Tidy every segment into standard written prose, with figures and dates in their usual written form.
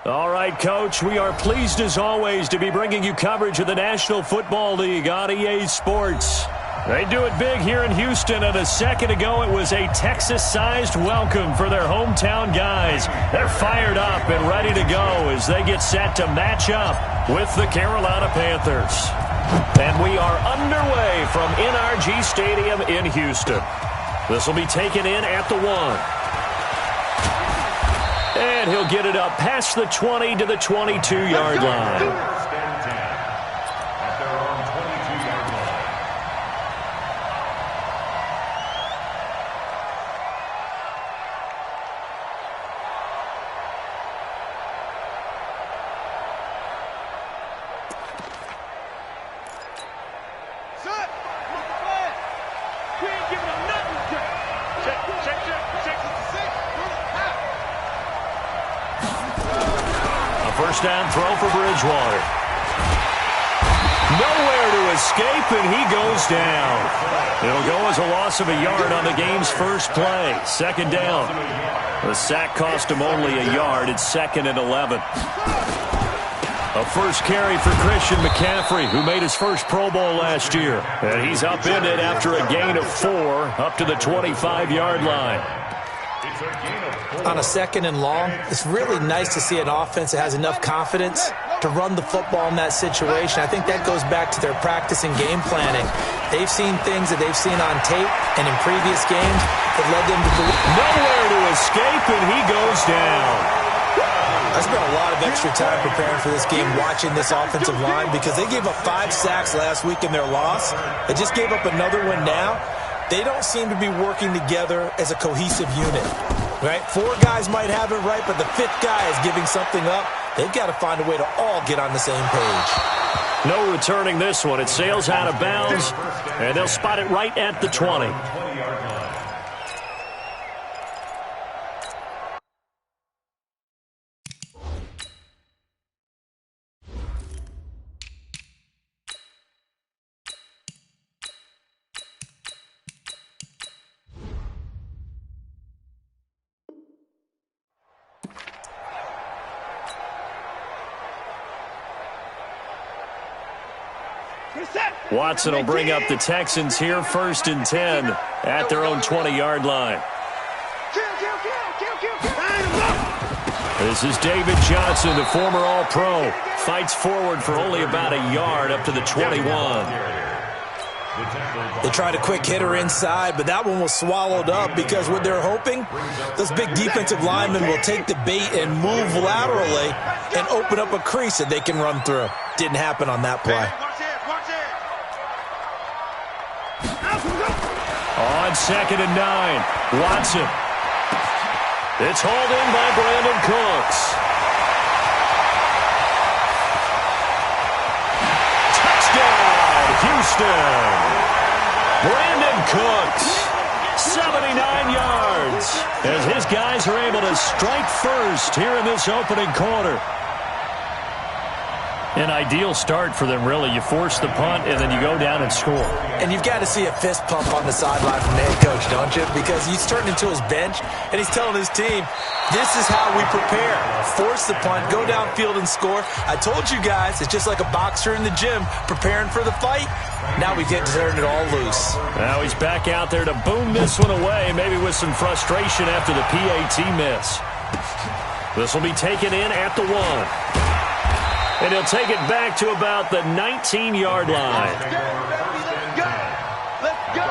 All right, Coach, we are pleased as always to be bringing you coverage of the National Football League on EA Sports. They do it big here in Houston, and a second ago it was a Texas-sized welcome for their hometown guys. They're fired up and ready to go as they get set to match up with the Carolina Panthers. And we are underway from NRG Stadium in Houston. This will be taken in at the 1. And he'll get it up past the 20 to the 22-yard line. First down throw for Bridgewater. Nowhere to escape, and he goes down. It'll go as a loss of a yard on the game's first play. Second down. The sack cost him only a yard. It's 2nd and 11. A first carry for Christian McCaffrey, who made his first Pro Bowl last year. And he's upended after a gain of 4 up to the 25-yard line. On a 2nd and long, it's really nice to see an offense that has enough confidence to run the football in that situation. I think that goes back to their practice and game planning. They've seen things that they've seen on tape and in previous games that led them to believe. Nowhere to escape, and he goes down. I spent a lot of extra time preparing for this game, watching this offensive line, because they gave up 5 sacks last week in their loss. They just gave up another one now. They don't seem to be working together as a cohesive unit. Right? 4 guys might have it right, but the 5th guy is giving something up. They've got to find a way to all get on the same page. No returning this one. It sails out of bounds, and they'll spot it right at the 20. Watson will bring up the Texans here, 1st and 10 at their own 20-yard line. This is David Johnson, the former All-Pro. Fights forward for only about a yard up to the 21. They tried a quick hitter inside, but that one was swallowed up because what they're hoping, those big defensive linemen will take the bait and move laterally and open up a crease that they can run through. Didn't happen on that play. On 2nd and 9, Watson. It's hauled in by Brandon Cooks. Touchdown, Houston. Brandon Cooks, 79 yards, as his guys are able to strike first here in this opening quarter. An ideal start for them, really. You force the punt, and then you go down and score. And you've got to see a fist pump on the sideline from the head coach, don't you? Because he's turning into his bench, and he's telling his team, this is how we prepare. Force the punt, go downfield and score. I told you guys, it's just like a boxer in the gym preparing for the fight. Now we get to turn it all loose. Now he's back out there to boom this one away, maybe with some frustration after the PAT miss. This will be taken in at the 1. And he'll take it back to about the 19-yard line. Let's go.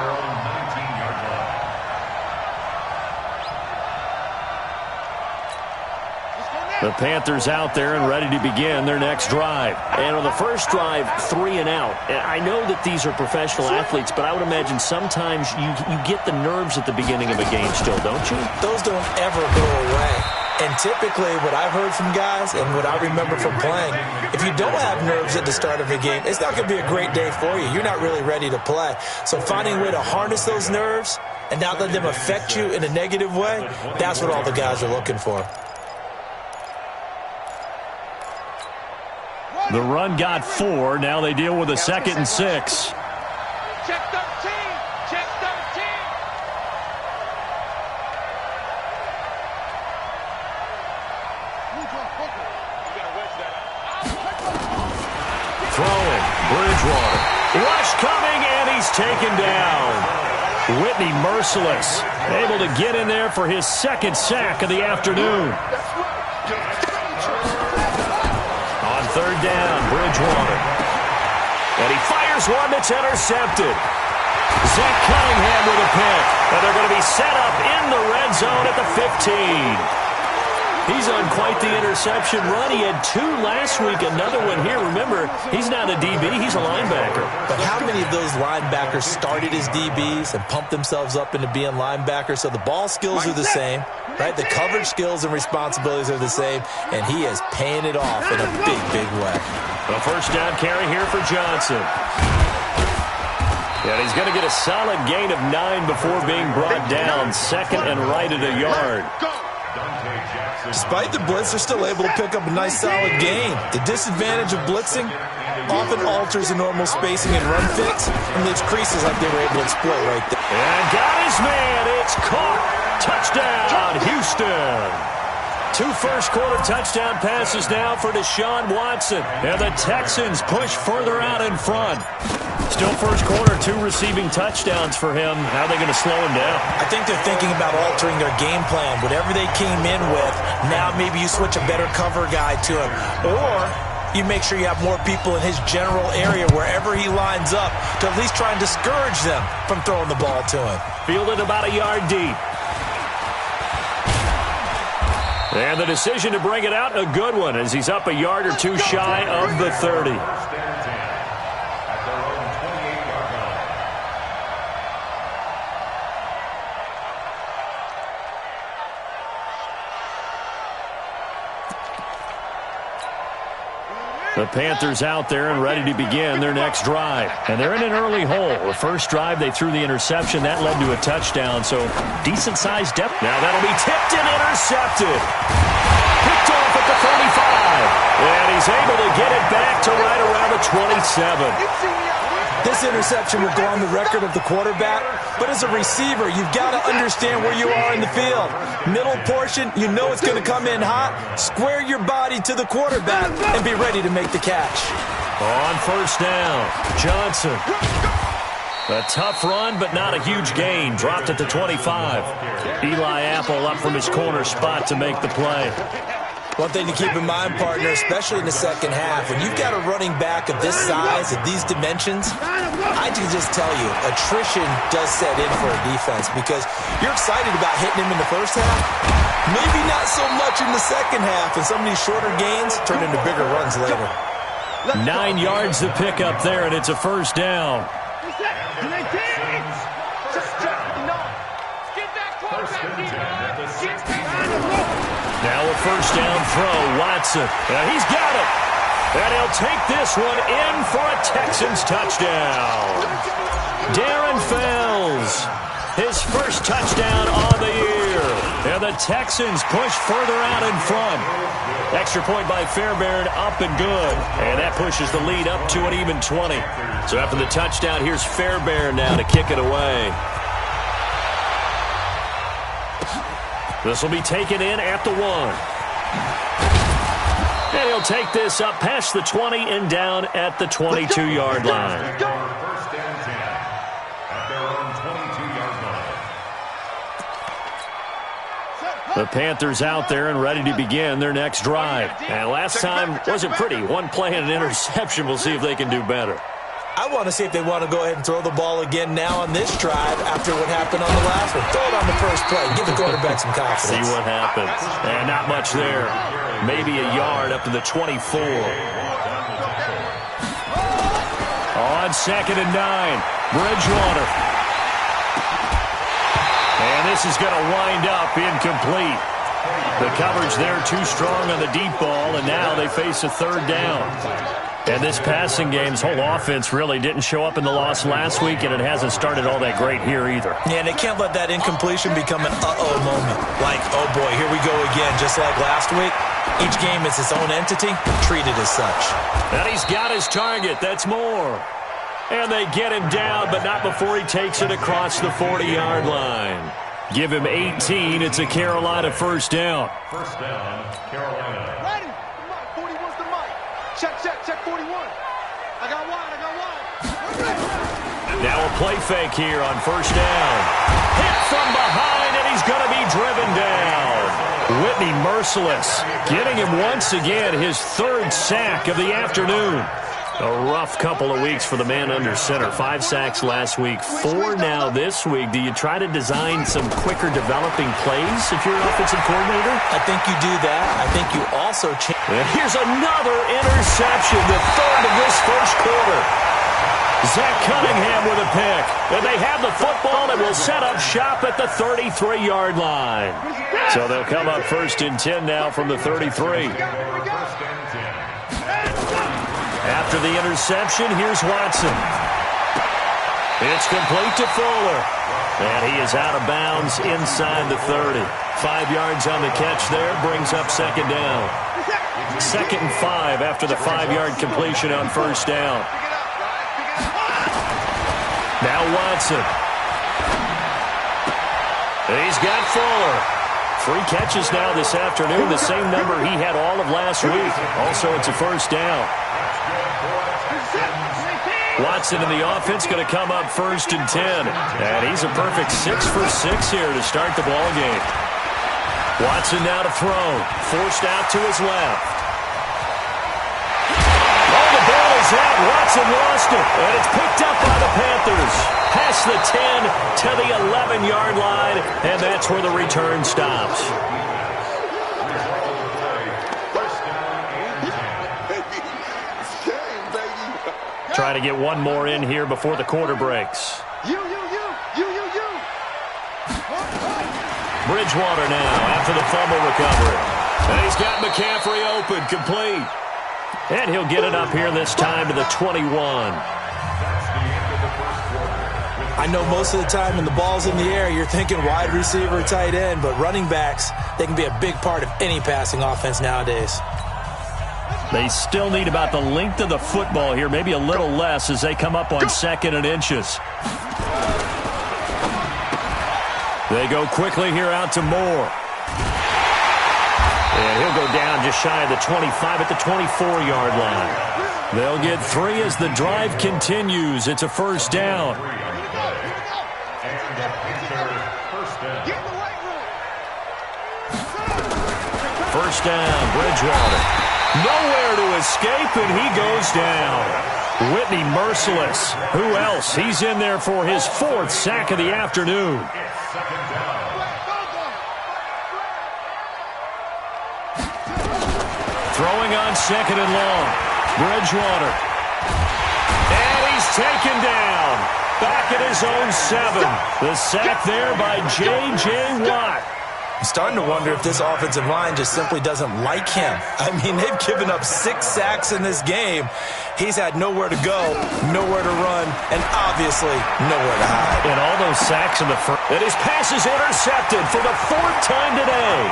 The Panthers out there and ready to begin their next drive. And on the first drive, 3 and out. And I know that these are professional athletes, but I would imagine sometimes you get the nerves at the beginning of a game still, don't you? Those don't ever go away. And typically what I've heard from guys and what I remember from playing, if you don't have nerves at the start of a game, it's not going to be a great day for you. You're not really ready to play. So finding a way to harness those nerves and not let them affect you in a negative way, that's what all the guys are looking for. The run got 4. Now they deal with a 2nd and 6. Check 13. Check 13. coming, and he's taken down. Whitney merciless, able to get in there for his second sack of the afternoon. On third down, Bridgewater. And he fires one that's intercepted. Zach Cunningham with a pick. And they're going to be set up in the red zone at the 15. He's on quite the interception run. He had 2 last week, another one here. Remember, he's not a DB, he's a linebacker. But how many of those linebackers started as DBs and pumped themselves up into being linebackers? So the ball skills are the same, right? The coverage skills and responsibilities are the same, and he is paying it off in a big, big way. A first down carry here for Johnson. And he's going to get a solid gain of 9 before being brought down. Second and right at a yard. Despite the blitz, they're still able to pick up a nice, solid gain. The disadvantage of blitzing often alters the normal spacing and run fits and leaves creases like they were able to exploit right there. And got his man. It's caught. Touchdown, Houston. 2 first-quarter touchdown passes now for Deshaun Watson. And the Texans push further out in front. Still first quarter, 2 receiving touchdowns for him. How are they going to slow him down? I think they're thinking about altering their game plan. Whatever they came in with, now maybe you switch a better cover guy to him. Or you make sure you have more people in his general area wherever he lines up to at least try and discourage them from throwing the ball to him. Fielded about a yard deep. And the decision to bring it out, a good one, as he's up a yard or 2 shy of the 30. The Panthers out there and ready to begin their next drive. And they're in an early hole. The first drive, they threw the interception. That led to a touchdown, so decent-sized depth. Now that'll be tipped and intercepted. Picked off at the 35. And he's able to get it back to right around the 27. This interception will go on the record of the quarterback, but as a receiver, you've got to understand where you are in the field. Middle portion, you know it's going to come in hot. Square your body to the quarterback and be ready to make the catch. On first down, Johnson. A tough run, but not a huge gain. Dropped at the 25. Eli Apple up from his corner spot to make the play. One thing to keep in mind, partner, especially in the second half, when you've got a running back of this size, of these dimensions, I can just tell you, attrition does set in for a defense because you're excited about hitting him in the first half. Maybe not so much in the second half, and some of these shorter gains turn into bigger runs later. 9 yards to pick up there, and it's a first down. Now a first down throw, Watson. He's got it. And he'll take this one in for a Texans touchdown. Darren Fells, his first touchdown on the year. And the Texans push further out in front. Extra point by Fairbairn, up and good. And that pushes the lead up to an even 20. So after the touchdown, here's Fairbairn now to kick it away. This will be taken in at the 1. And he'll take this up past the 20 and down at the 22-yard line. First and 10 at their own 22-yard line. The Panthers out there and ready to begin their next drive. And last time wasn't pretty. 1 play and an interception. We'll see if they can do better. I want to see if they want to go ahead and throw the ball again now on this drive after what happened on the last one. Throw it on the first play. Give the quarterback some confidence. See what happens. And not much there. Maybe a yard up to the 24. On second and 9, Bridgewater. And this is going to wind up incomplete. The coverage there too strong on the deep ball, and now they face a third down. And this passing game's whole offense really didn't show up in the loss last week, and it hasn't started all that great here either. Yeah, and they can't let that incompletion become an uh-oh moment. Like, oh boy, here we go again, just like last week. Each game is its own entity, treated as such. And he's got his target. That's more. And they get him down, but not before he takes it across the 40-yard line. Give him 18. It's a Carolina first down. First down, Carolina. Ready? 41's the mic. Check, 41. I got wide. Now a play fake here on first down. Hit from behind, and he's going to be driven down. Whitney merciless, getting him once again his third sack of the afternoon. A rough couple of weeks for the man under center. 5 sacks last week, 4 now this week. Do you try to design some quicker developing plays if you're an offensive coordinator? I think you do that. I think you also change. Here's another interception, the third of this first quarter. Zach Cunningham with a pick. And they have the football and will set up shop at the 33-yard line. So they'll come up first and 10 now from the 33. After the interception, here's Watson. It's complete to Fuller. And he is out of bounds inside the 30. 5 yards on the catch there, brings up second down. 2nd and 5 after the 5-yard completion on first down. Now Watson. He's got Fuller. 3 catches now this afternoon, the same number he had all of last week. Also, it's a first down. Watson in the offense going to come up first and 10. And he's a perfect 6 for 6 here to start the ball game. Watson now to throw. Forced out to his left. Oh, the ball is out. Watson lost it. And it's picked up by the Panthers. Past the 10 to the 11-yard line. And that's where the return stops. Trying to get one more in here before the quarter breaks. Bridgewater now after the fumble recovery. And he's got McCaffrey open, complete. And he'll get it up here this time to the 21. I know most of the time when the ball's in the air, you're thinking wide receiver, tight end, but running backs, they can be a big part of any passing offense nowadays. They still need about the length of the football here, maybe a little less as they come up on 2nd and inches. They go quickly here out to Moore. And he'll go down just shy of the 25 at the 24-yard line. They'll get 3 as the drive continues. It's a first down. First down, Bridgewater. Nowhere to escape, and he goes down. Whitney merciless. Who else? He's in there for his 4th sack of the afternoon. Throwing on 2nd and long. Bridgewater. And he's taken down. Back at his own 7. The sack there by J.J. Watt. I'm starting to wonder if this offensive line just simply doesn't like him. I mean, they've given up 6 sacks in this game. He's had nowhere to go, nowhere to run, and obviously nowhere to hide. And all those sacks in the first. And his pass is intercepted for the 4th time today.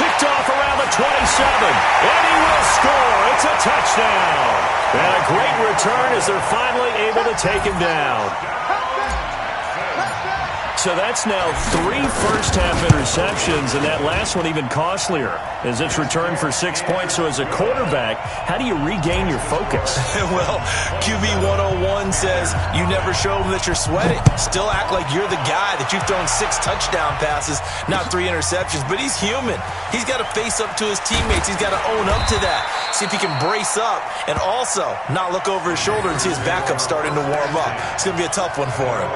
Picked off around the 27. And he will score. It's a touchdown. And a great return as they're finally able to take him down. So that's now 3 first-half interceptions, and that last one even costlier as it's returned for 6 points. So as a quarterback, how do you regain your focus? Well, QB 101 says you never show them that you're sweating. Still act like you're the guy that you've thrown 6 touchdown passes, not 3 interceptions. But he's human. He's got to face up to his teammates. He's got to own up to that. See if he can brace up and also not look over his shoulder and see his backup starting to warm up. It's going to be a tough one for him.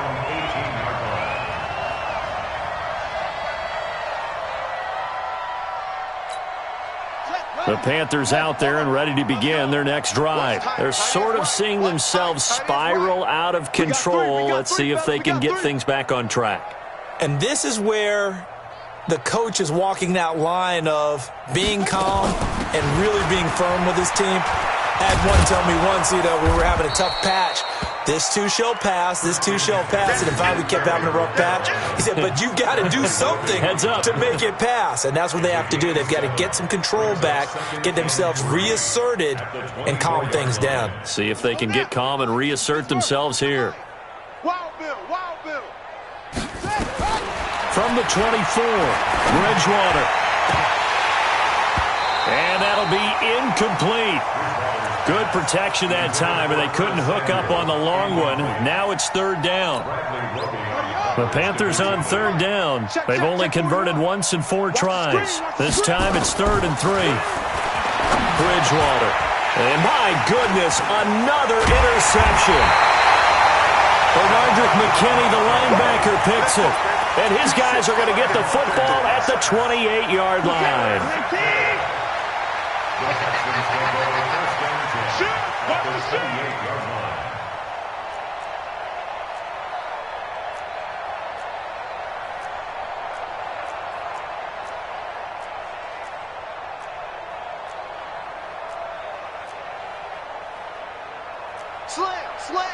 The Panthers out there and ready to begin their next drive. They're sort of seeing themselves spiral out of control. Let's see if they can get things back on track. And this is where the coach is walking that line of being calm and really being firm with his team. I had one tell me once, when we were having a tough patch, this too shall pass, this too shall pass. And finally we kept having a rough patch. He said, but you got to do something to make it pass. And that's what they have to do. They've got to get some control back, get themselves reasserted, and calm things down. See if they can get calm and reassert themselves here. From the 24, Bridgewater. And that'll be incomplete. Good protection that time, and they couldn't hook up on the long one. Now it's third down. The Panthers on third down. They've only converted once in 4 tries. This time it's 3rd and 3. Bridgewater. And my goodness, another interception. Bernardrick McKinney, the linebacker, picks it. And his guys are going to get the football at the 28-yard line. Slam.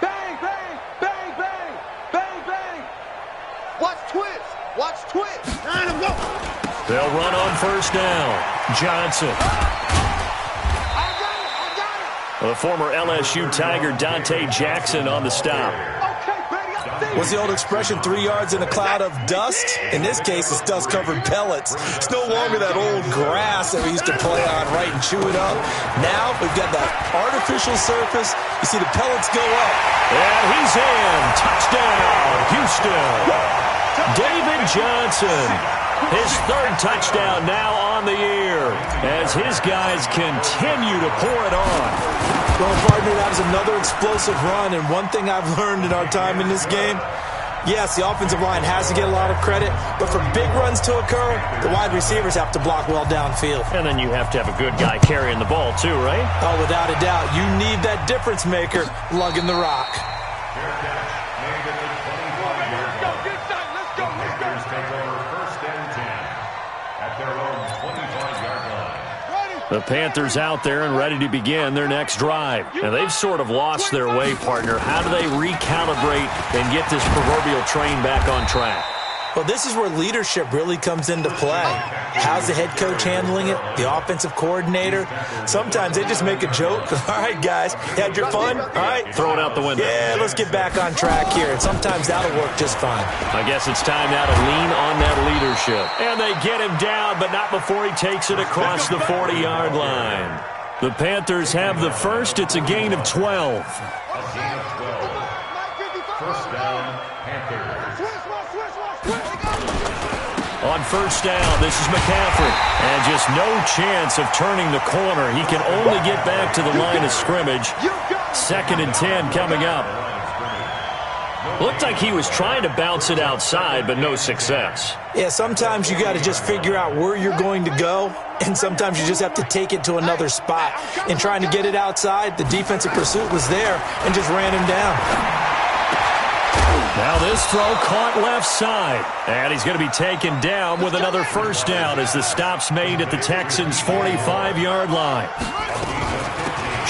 Bang, bang, bang, bang, bang, bang. Watch twist. They'll run on first down. Johnson. I got it. The former LSU Tiger Dante Jackson on the stop. Okay, baby, I see you. What's the old expression, 3 yards in a cloud of dust? In this case, it's dust-covered pellets. It's no longer that old grass that we used to play on, right, and chew it up. Now we've got that artificial surface. You see the pellets go up. And he's in. Touchdown, Houston. David Johnson. His 3rd touchdown now on the year as his guys continue to pour it on. Well, partner, that was another explosive run, and one thing I've learned in our time in this game, yes, the offensive line has to get a lot of credit, but for big runs to occur, the wide receivers have to block well downfield. And then you have to have a good guy carrying the ball too, right? Oh, without a doubt. You need that difference maker lugging the rock. The Panthers out there and ready to begin their next drive. And they've sort of lost their way, partner. How do they recalibrate and get this proverbial train back on track? Well, this is where leadership really comes into play. How's the head coach handling it? The offensive coordinator? Sometimes they just make a joke. All right, guys, you had your fun? All right. Throw it out the window. Yeah, let's get back on track here. And sometimes that'll work just fine. I guess it's time now to lean on that leadership. And they get him down, but not before he takes it across the 40-yard line. The Panthers have the first. It's a gain of 12. First down, Panthers. On first down, this is McCaffrey. And just no chance of turning the corner. He can only get back to the line of scrimmage. 2nd and 10 coming up. Looked like he was trying to bounce it outside, but no success. Yeah, sometimes you got to just figure out where you're going to go, and sometimes you just have to take it to another spot. In trying to get it outside, the defensive pursuit was there and just ran him down. Now this throw caught left side. And he's going to be taken down with another first down as the stop's made at the Texans' 45-yard line.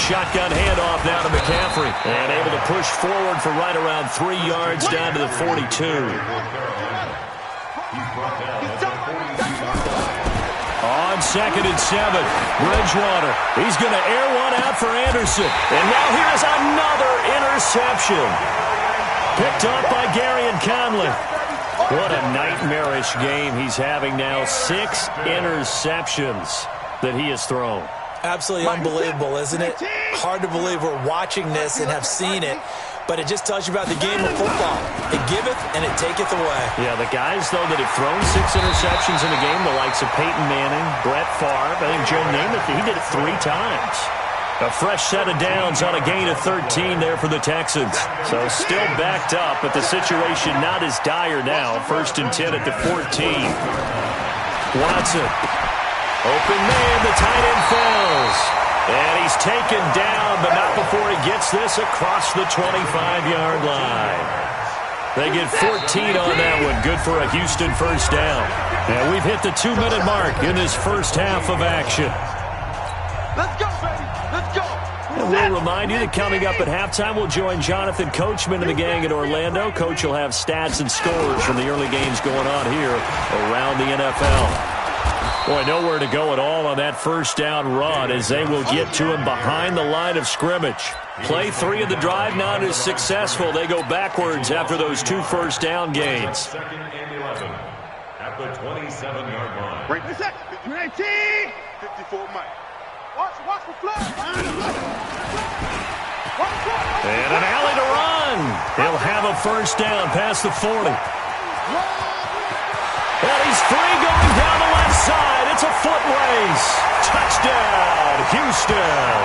Shotgun handoff now to McCaffrey. And able to push forward for right around 3 yards down to the 42. On 2nd and 7, Bridgewater. He's going to air one out for Anderson. And now here's another interception. Picked up by Gary and Conley. What a nightmarish game he's having now. 6 interceptions that he has thrown. Absolutely unbelievable, isn't it? Hard to believe we're watching this and have seen it, but it just tells you about the game of football. It giveth and it taketh away. Yeah, the guys, though, that have thrown 6 interceptions in a game, the likes of Peyton Manning, Brett Favre, I think Joe Namath, he did it 3 times. A fresh set of downs on a gain of 13 there for the Texans. So still backed up, but the situation not as dire now. 1st and 10 at the 14. Watson. Open man, the tight end falls. And he's taken down, but not before he gets this across the 25-yard line. They get 14 on that one. Good for a Houston first down. And we've hit the 2-minute mark in this first half of action. Let's go, baby. Let's go. And we'll remind you that coming up at halftime, we'll join Jonathan Coachman and the gang in Orlando. Coach will have stats and scores from the early games going on here around the NFL. Boy, nowhere to go at all on that first down run as they will get to him behind the line of scrimmage. Play 3 of the drive not as successful. They go backwards after those 2 first down gains. 2nd and 11 at the 27-yard line. Break the second. 19. 54 Mike. Watch the flag. And an alley to run. He'll have a first down past the 40. And he's free going down the left side. It's a foot race. Touchdown, Houston.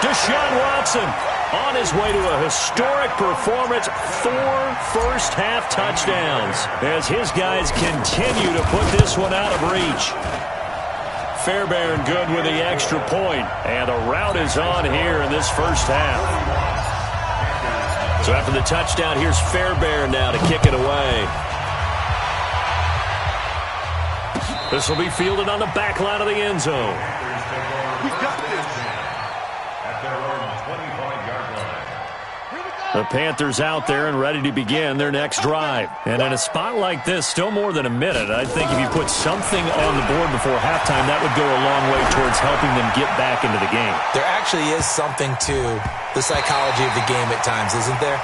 Deshaun Watson on his way to a historic performance, 4 first-half touchdowns as his guys continue to put this one out of reach. Fairbairn good with the extra point, and a rout is on here in this first half. So after the touchdown, here's Fairbairn now to kick it away. This will be fielded on the back line of the end zone. We got this. At their own 25-yard line. The Panthers out there and ready to begin their next drive. And in a spot like this, still more than a minute, I think if you put something on the board before halftime, that would go a long way towards helping them get back into the game. There actually is something to the psychology of the game at times, isn't there?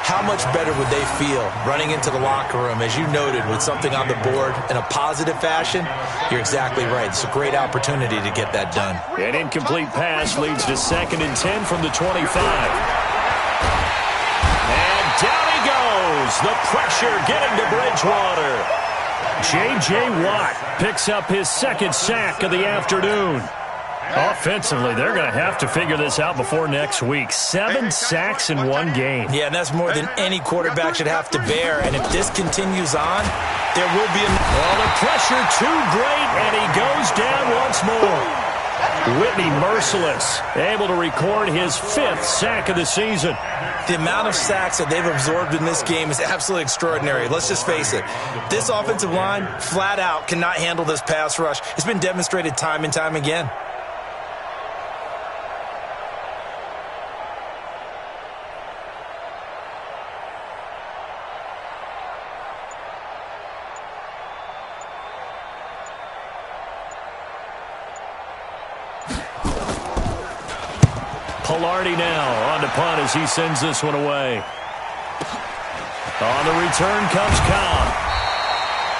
How much better would they feel running into the locker room, as you noted, with something on the board in a positive fashion? You're exactly right. It's a great opportunity to get that done. An incomplete pass leads to 2nd and 10 from the 25. And down he goes. The pressure getting to Bridgewater. J.J. Watt picks up his 2nd sack of the afternoon. Offensively, they're going to have to figure this out before next week. 7 sacks in one game. Yeah, and that's more than any quarterback should have to bear. And if this continues on, there will be a... Well, the pressure too great, and he goes down once more. Whitney merciless, able to record his 5th sack of the season. The amount of sacks that they've absorbed in this game is absolutely extraordinary. Let's just face it. This offensive line, flat out, cannot handle this pass rush. It's been demonstrated time and time again. Pilardi now on to punt as he sends this one away. On the return comes Cobb.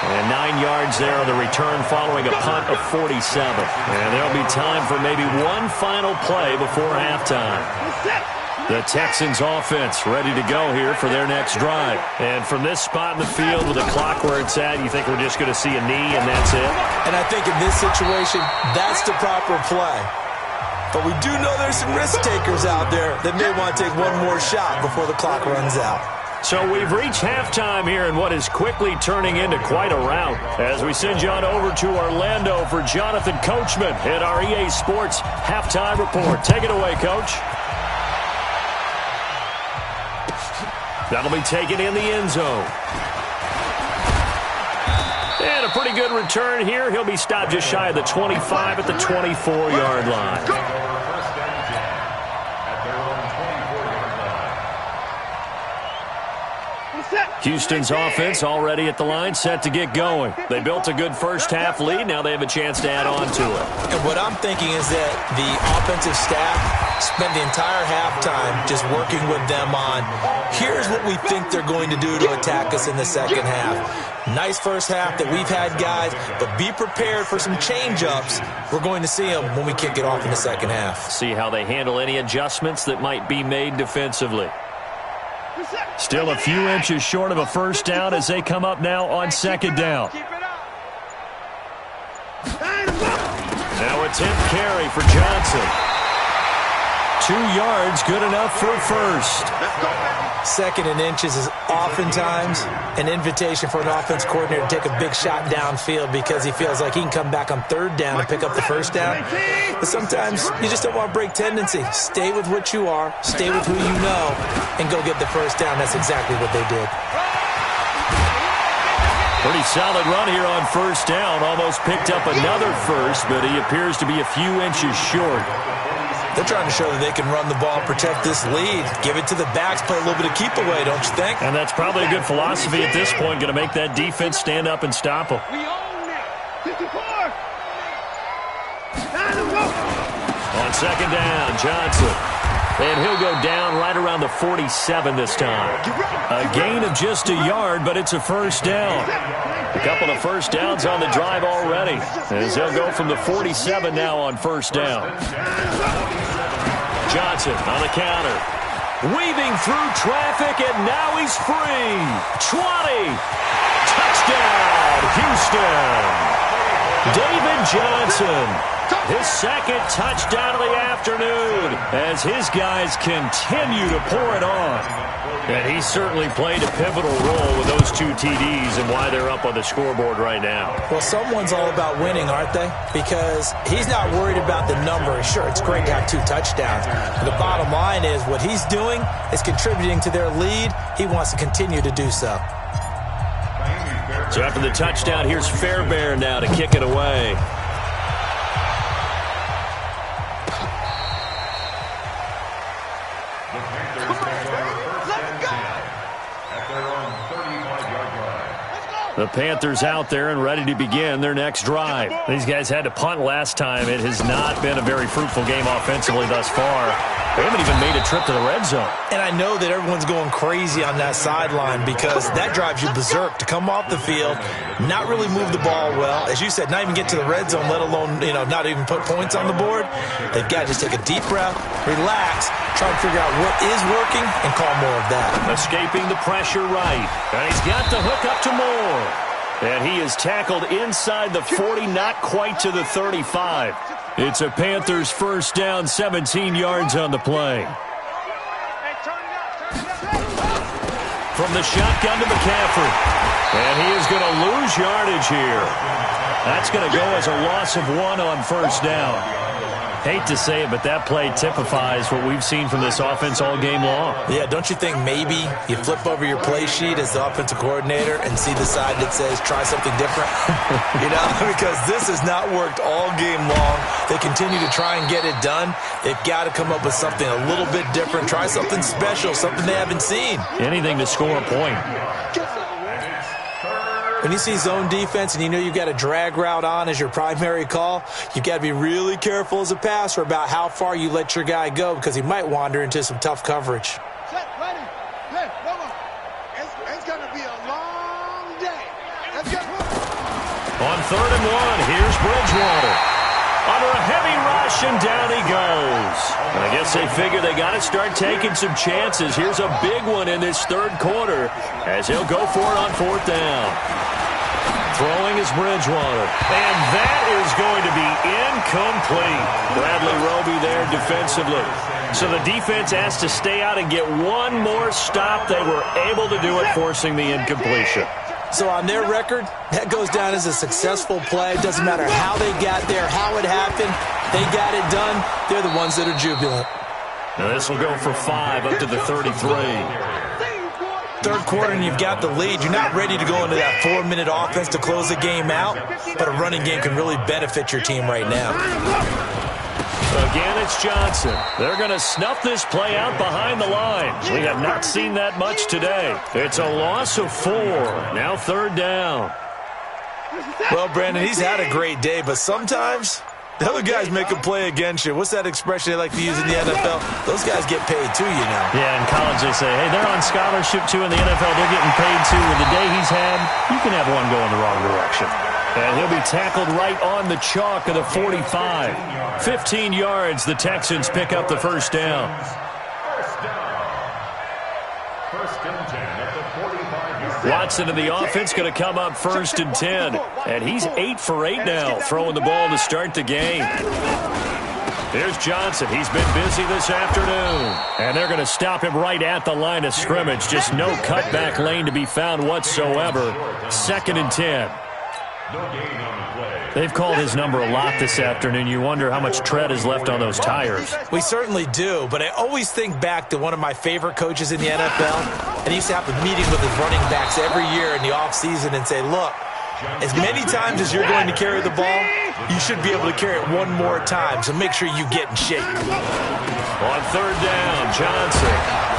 And 9 yards there on the return following a punt of 47. And there'll be time for maybe one final play before halftime. The Texans offense ready to go here for their next drive. And from this spot in the field with the clock where it's at, you think we're just going to see a knee and that's it? And I think in this situation, that's the proper play. But we do know there's some risk takers out there that may want to take one more shot before the clock runs out. So we've reached halftime here in what is quickly turning into quite a rout. As we send you on over to Orlando for Jonathan Coachman at our EA Sports Halftime Report. Take it away, Coach. That'll be taken in the end zone. And a pretty good return here. He'll be stopped just shy of the 25 at the 24-yard line. Houston's offense already at the line, set to get going. They built a good first-half lead. Now they have a chance to add on to it. And what I'm thinking is that the offensive staff spent the entire halftime just working with them on, here's what we think they're going to do to attack us in the second half. Nice first half that we've had, guys, but be prepared for some change-ups. We're going to see them when we kick it off in the second half. See how they handle any adjustments that might be made defensively. Still a few inches short of a first down as they come up now on second down. Now a 10th carry for Johnson. 2 yards, good enough for a first. 2nd and inches is oftentimes an invitation for an offense coordinator to take a big shot downfield because he feels like he can come back on 3rd down and pick up the first down. But sometimes you just don't want to break tendency. Stay with what you are, stay with who you know, and go get the first down. That's exactly what they did. Pretty solid run here on first down. Almost picked up another first, but he appears to be a few inches short. They're trying to show that they can run the ball and protect this lead. Give it to the backs, play a little bit of keep away, don't you think? And that's probably a good philosophy at this point, going to make that defense stand up and stop them. We own that. 54. Time to go. On second down, Johnson. And he'll go down right around the 47 this time. A gain of just a yard, but it's a first down. A couple of first downs on the drive already, as they'll go from the 47 now on first down. Johnson on the counter. Weaving through traffic, and now he's free. 20. Touchdown, Houston. David Johnson. His second touchdown of the afternoon as his guys continue to pour it on. And he certainly played a pivotal role with those 2 TDs and why they're up on the scoreboard right now. Well, someone's all about winning, aren't they? Because he's not worried about the number. Sure, it's great to have 2 touchdowns. But the bottom line is what he's doing is contributing to their lead. He wants to continue to do so. So after the touchdown, here's Fairbairn now to kick it away. The Panthers out there and ready to begin their next drive. These guys had to punt last time. It has not been a very fruitful game offensively thus far. They haven't even made a trip to the red zone. And I know that everyone's going crazy on that sideline because that drives you berserk to come off the field, not really move the ball well. As you said, not even get to the red zone, let alone, not even put points on the board. They've got to just take a deep breath, relax, try and figure out what is working and call more of that. Escaping the pressure right. And he's got the hook up to Moore. And he is tackled inside the 40, not quite to the 35. It's a Panthers first down, 17 yards on the play. From the shotgun to McCaffrey. And he is going to lose yardage here. That's going to go as a loss of 1 on first down. Hate to say it, but that play typifies what we've seen from this offense all game long. Yeah, don't you think maybe you flip over your play sheet as the offensive coordinator and see the side that says try something different? Because this has not worked all game long. They continue to try and get it done. They've got to come up with something a little bit different. Try something special, something they haven't seen. Anything to score a point. When you see zone defense and you know you've got a drag route on as your primary call, you've got to be really careful as a passer about how far you let your guy go because he might wander into some tough coverage. It's going to be a long day. On 3rd and 1, here's Bridgewater. Under a heavy rush, and down he goes. And I guess they figure they got to start taking some chances. Here's a big one in this 3rd quarter as he'll go for it on 4th down. Throwing is Bridgewater. And that is going to be incomplete. Bradley Roby there defensively. So the defense has to stay out and get one more stop. They were able to do it, forcing the incompletion. So on their record, that goes down as a successful play. It doesn't matter how they got there, how it happened. They got it done. They're the ones that are jubilant. Now this will go for 5 up to the 33. 3rd quarter and you've got the lead. You're not ready to go into that 4-minute offense to close the game out, but a running game can really benefit your team right now. Again, it's Johnson. They're going to snuff this play out behind the lines. We have not seen that much today. It's a loss of 4. Now 3rd down. Well, Brandon, he's had a great day, but sometimes the other guys make a play against you. What's that expression they like to use in the NFL? Those guys get paid too, Yeah, in college they say, hey, they're on scholarship too. In the NFL, they're getting paid too. With the day he's had, you can have one go in the wrong direction. And he'll be tackled right on the chalk of the 45. 15 yards, the Texans pick up the first down. First and 10 at the 45-yard. Watson in the offense going to come up 1st and 10. And he's 8 for 8 now, throwing the ball to start the game. Here's Johnson. He's been busy this afternoon. And they're going to stop him right at the line of scrimmage. Just no cutback lane to be found whatsoever. 2nd and 10. They've called his number a lot this afternoon. You wonder how much tread is left on those tires. We certainly do, but I always think back to one of my favorite coaches in the NFL, and he used to have a meeting with his running backs every year in the offseason and say, look, as many times as you're going to carry the ball, you should be able to carry it one more time, so make sure you get in shape. On 3rd down, Johnson.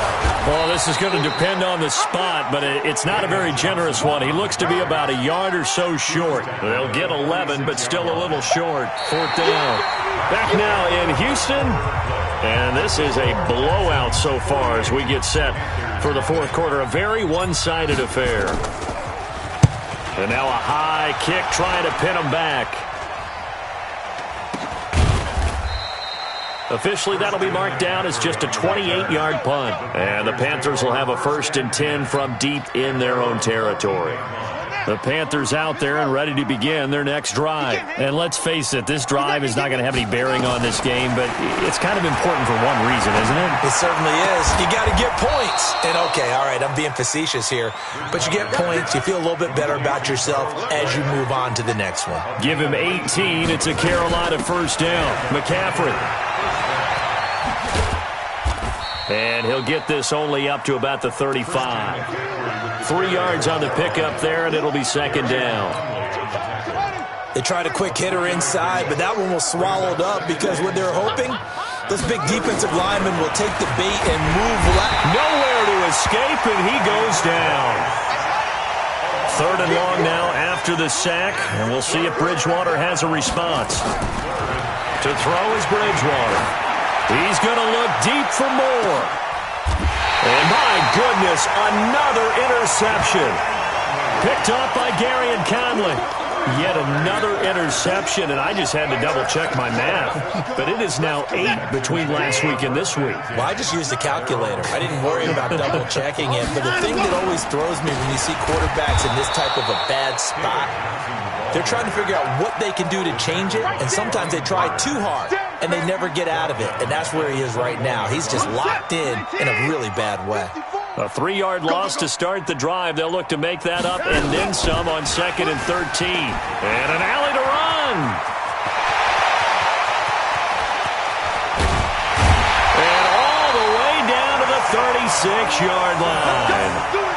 Well, this is going to depend on the spot, but it's not a very generous one. He looks to be about a yard or so short. They'll get 11, but still a little short. 4th down. Back now in Houston, And this is a blowout so far as we get set for the fourth quarter. A very one-sided affair. And now a high kick trying to pin him back. Officially, that'll be marked down as just a 28-yard punt. And the Panthers will have a 1st and 10 from deep in their own territory. The Panthers out there and ready to begin their next drive. And let's face it, this drive is not going to have any bearing on this game, but it's kind of important for one reason, isn't it? It certainly is. You got to get points. And okay, all right, I'm being facetious here, but you get points, you feel a little bit better about yourself as you move on to the next one. Give him 18. It's a Carolina 1st down. McCaffrey. And he'll get this only up to about the 35. 3 yards on the pickup there, and it'll be 2nd down. They tried a quick hitter inside, but that one was swallowed up because what they're hoping, those big defensive linemen will take the bait and move left. Nowhere to escape, and he goes down. 3rd and long now after the sack, and we'll see if Bridgewater has a response. To throw is Bridgewater. He's going to look deep for more. And my goodness, another interception. Picked off by Gary and Conley. Yet another interception, and I just had to double-check my math. But it is now 8 between last week and this week. Well, I just used a calculator. I didn't worry about double-checking it. But the thing that always throws me when you see quarterbacks in this type of a bad spot, they're trying to figure out what they can do to change it, and sometimes they try too hard, and they never get out of it. And that's where he is right now. He's just locked in a really bad way. A 3-yard loss to start the drive. They'll look to make that up and then some on 2nd and 13. And an alley to run. And all the way down to the 36-yard line.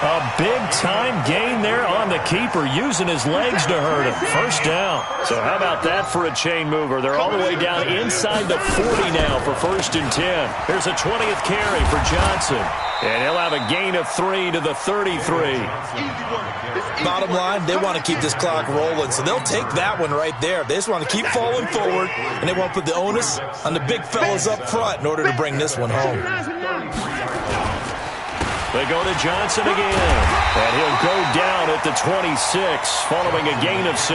A big-time gain there on the keeper, using his legs to hurt him. 1st down. So how about that for a chain mover? They're all the way down inside the 40 now for 1st and 10. Here's a 20th carry for Johnson. And he'll have a gain of 3 to the 33. Bottom line, they want to keep this clock rolling, so they'll take that one right there. They just want to keep falling forward, and they want to put the onus on the big fellas up front in order to bring this one home. They go to Johnson again, and he'll go down at the 26 following a gain of 6.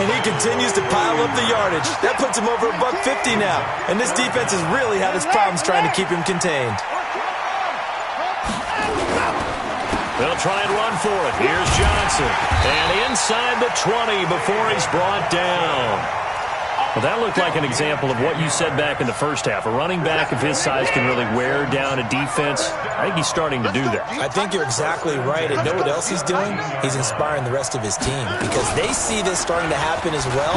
And he continues to pile up the yardage. That puts him over $150 now, and this defense has really had its problems trying to keep him contained. They'll try and run for it. Here's Johnson, and inside the 20 before he's brought down. Well, that looked like an example of what you said back in the first half. A running back of his size can really wear down a defense. I think he's starting to do that. I think you're exactly right. And know what else he's doing? He's inspiring the rest of his team because they see this starting to happen as well.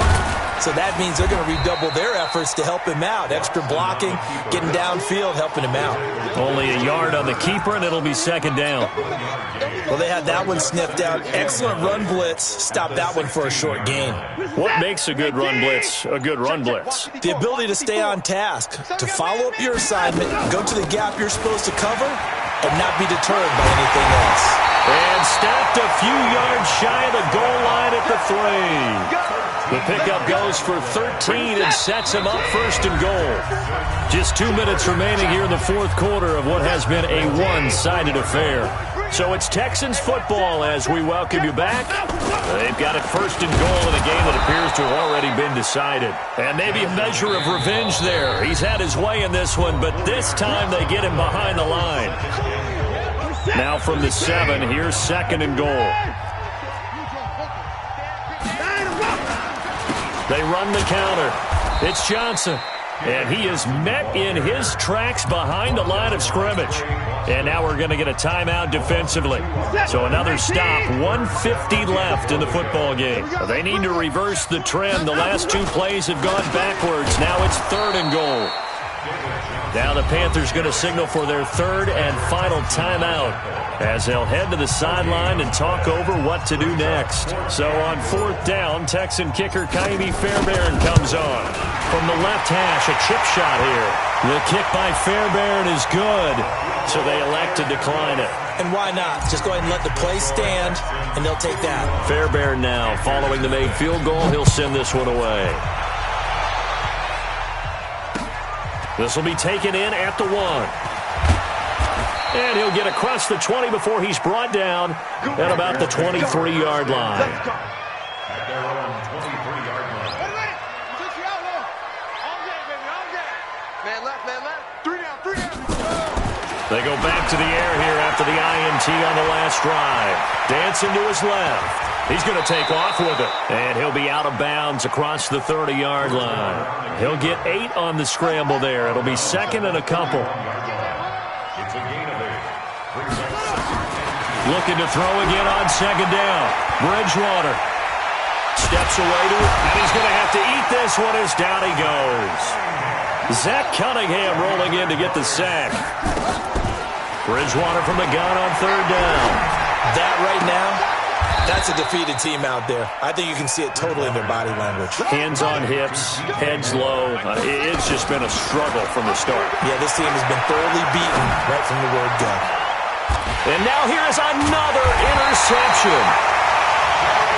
So that means they're going to redouble their efforts to help him out. Extra blocking, getting downfield, helping him out. Only a yard on the keeper, and it'll be 2nd down. Well, they had that one sniffed out. Excellent run blitz. Stop that one for a short gain. What makes a good run blitz a good run blitz? The ability to stay on task, to follow up your assignment, go to the gap you're supposed to cover, and not be deterred by anything else. And stopped a few yards shy of the goal line at the 3. The pickup goes for 13 and sets him up 1st and goal. Just 2 minutes remaining here in the fourth quarter of what has been a one-sided affair. So it's Texans football as we welcome you back. They've got it 1st and goal in a game that appears to have already been decided. And maybe a measure of revenge there. He's had his way in this one, but this time they get him behind the line. Now from the 7, here's 2nd and goal. They run the counter. It's Johnson. And he is met in his tracks behind the line of scrimmage. And now we're going to get a timeout defensively. So another stop, 1:50 left in the football game. They need to reverse the trend. The last 2 plays have gone backwards. Now it's 3rd and goal. Now the Panthers going to signal for their 3rd and final timeout as they'll head to the sideline and talk over what to do next. So on 4th down, Texan kicker Kaimi Fairbairn comes on. From the left hash, a chip shot here. The kick by Fairbairn is good, so they elect to decline it. And why not? Just go ahead and let the play stand, and they'll take that. Fairbairn now, following the made field goal, he'll send this one away. This will be taken in at the 1. And he'll get across the 20 before he's brought down at about the 23-yard line. At their own 23-yard line. Man left, man left. 3 down, 3 down. They go back to the air here after the INT on the last drive. Dancing to his left. He's going to take off with it. And he'll be out of bounds across the 30-yard line. He'll get 8 on the scramble there. It'll be second and a couple. It's a gain of 8. Looking to throw again on second down. Bridgewater steps away to it, and he's going to have to eat this one as down he goes. Zach Cunningham rolling in to get the sack. Bridgewater from the gun on third down. That right now, that's a defeated team out there. I think you can see it totally in their body language. Hands on hips, heads low. It's just been a struggle from the start. Yeah, this team has been thoroughly beaten right from the word go. And now here is another interception.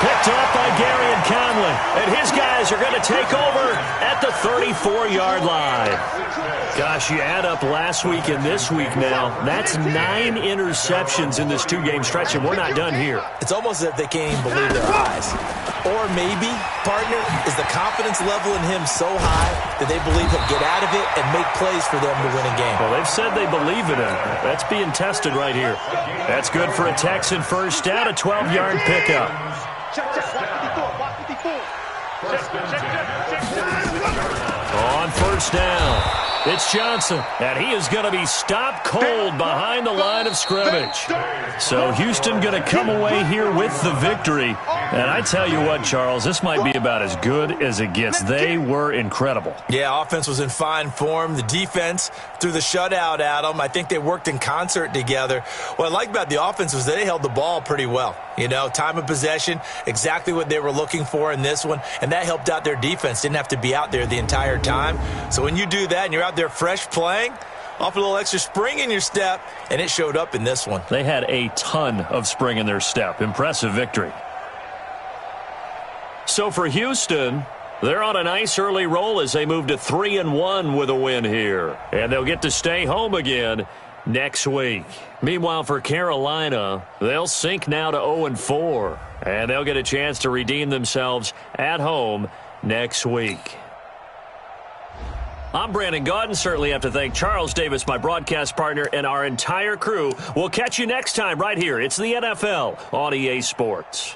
Picked up by Gary and Conley. And his guys are going to take over at the 34-yard line. Gosh, you add up last week and this week now. That's 9 interceptions in this 2-game stretch, and we're not done here. It's almost as if they can't even believe their eyes. Or maybe, partner, is the confidence level in him so high that they believe he'll get out of it and make plays for them to win a game. Well, they've said they believe in him. That's being tested right here. That's good for a Texan first down, a 12-yard pickup. Check, check, 154. On first down, it's Johnson, and he is going to be stopped cold behind the line of scrimmage. So Houston going to come away here with the victory. And I tell you what, Charles, this might be about as good as it gets. They were incredible. Yeah, offense was in fine form. The defense threw the shutout at them. I think they worked in concert together. What I like about the offense was they held the ball pretty well. You know, time of possession, exactly what they were looking for in this one, and that helped out their defense. Didn't have to be out there the entire time. So when you do that and you're out there fresh playing, off a little extra spring in your step, and it showed up in this one. They had a ton of spring in their step. Impressive victory. So for Houston, they're on a nice early roll as they move to 3-1 with a win here. And they'll get to stay home again next week. Meanwhile, for Carolina, they'll sink now to 0-4. And they'll get a chance to redeem themselves at home next week. I'm Brandon Gaudin. Certainly have to thank Charles Davis, my broadcast partner, and our entire crew. We'll catch you next time right here. It's the NFL on EA Sports.